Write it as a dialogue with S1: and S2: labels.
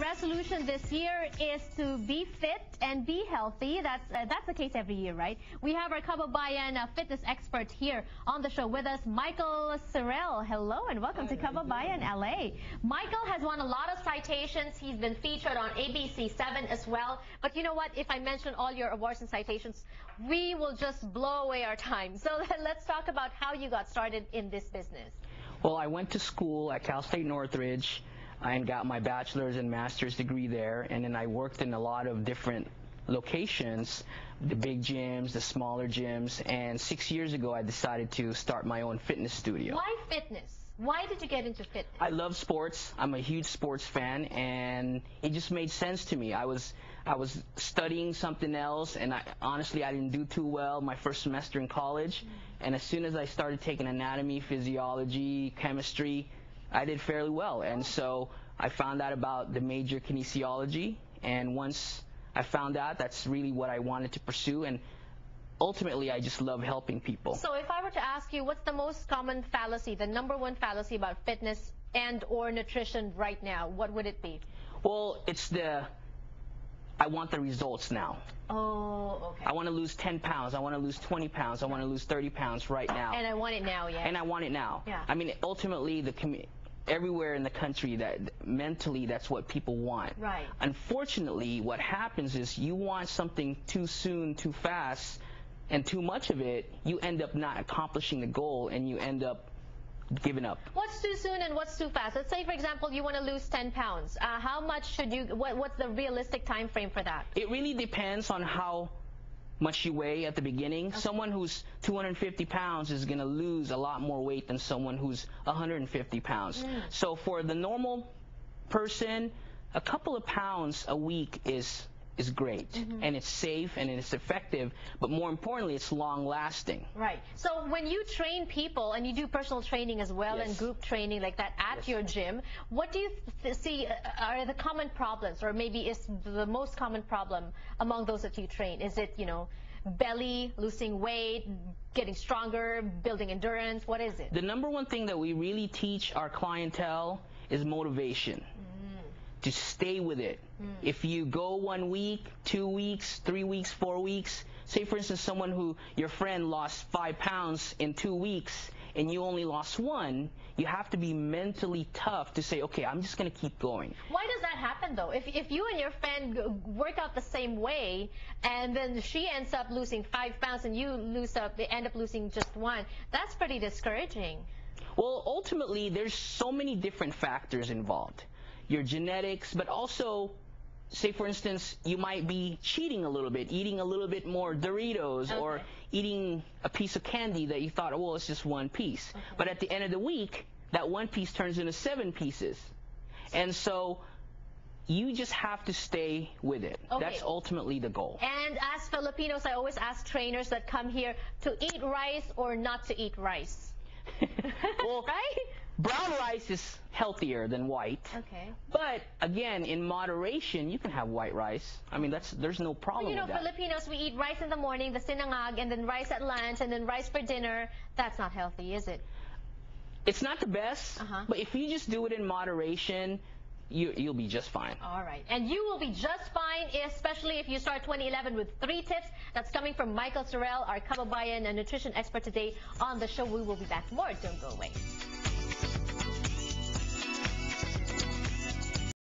S1: resolution this year is to be fit and be healthy. That's the case every year, right? We have our Kababayan fitness expert here on the show with us, Michael Seril. Hello and welcome to Kababayan, LA. Michael has won a lot of citations. He's been featured on ABC7 as well. But you know what? If I mention all your awards and citations, we will just blow away our time. So let's talk about how you got started in this business.
S2: Well, I went to school at Cal State Northridge and got my bachelor's and master's degree there, and then I worked in a lot of different locations, the big gyms, the smaller gyms, and 6 years ago I decided to start my own fitness studio.
S1: Why fitness? Why did you get into fitness?
S2: I love sports. I'm a huge sports fan, and it just made sense to me. I was studying something else, and honestly I didn't do too well my first semester in college, and as soon as I started taking anatomy, physiology, chemistry, I did fairly well. And so I found out about the major kinesiology, and once I found out, that's really what I wanted to pursue, and ultimately I just love helping people. So
S1: if I were to ask you, what's the most common fallacy, the #1 fallacy about fitness and or nutrition right now, what would it be?
S2: Well, it's I want the results now.
S1: Oh, okay.
S2: I want to lose 10 pounds. I want to lose 20 pounds. I want to lose 30 pounds right now.
S1: And I want it now, yeah.
S2: And I want it now.
S1: Yeah.
S2: I mean, ultimately, everywhere in the country, that mentally, that's what people want.
S1: Right.
S2: Unfortunately, what happens is you want something too soon, too fast, and too much of it, you end up not accomplishing the goal, and you end up giving up.
S1: What's too soon and what's too fast? Let's say, for example, you want to lose 10 pounds. How much should you, what's the realistic time frame for that?
S2: It really depends on how much you weigh at the beginning. Okay. Someone who's 250 pounds is going to lose a lot more weight than someone who's 150 pounds. So for the normal person, a couple of pounds a week is great, and it's safe and it's effective, but more importantly, it's long lasting.
S1: Right. So when you train people, and you do personal training as well,
S2: Yes.
S1: and group training like that at your gym, what do you see are the common problems, or maybe is the most common problem among those that you train? Is it, you know, belly, losing weight, getting stronger, building endurance? What is it?
S2: The #1 thing that we really teach our clientele is motivation. To stay with it. If you go 1 week, 2 weeks, 3 weeks, 4 weeks, say for instance someone who, your friend lost 5 pounds in 2 weeks and you only lost 1, you have to be mentally tough to say, okay, I'm just going to keep going.
S1: Why does that happen though? If you and your friend work out the same way and then she ends up losing 5 pounds and you end up losing just 1, that's pretty discouraging.
S2: Well, ultimately there's so many different factors involved. Your genetics, but also, say for instance, you might be cheating a little bit, eating a little bit more Doritos, or eating a piece of candy that you thought, oh, well, it's just 1 piece. But at the end of the week, that 1 piece turns into 7 pieces. And so you just have to stay with it. That's ultimately the goal.
S1: And as Filipinos, I always ask trainers that come here to eat rice or not to eat rice.
S2: Well,
S1: right?
S2: Brown rice is healthier than white.
S1: Okay.
S2: But again, in moderation, you can have white rice. I mean, there's no problem with that.
S1: You know, Filipinos, we eat rice in the morning, the sinangag, and then rice at lunch, and then rice for dinner. That's not healthy, is it?
S2: It's not the best, but if you just do it in moderation, you'll be just fine.
S1: All right. And you will be just fine, especially if you start 2011 with 3 tips. That's coming from Michael Seril, our Kababayan, a nutrition expert today on the show. We will be back for more. Don't go away.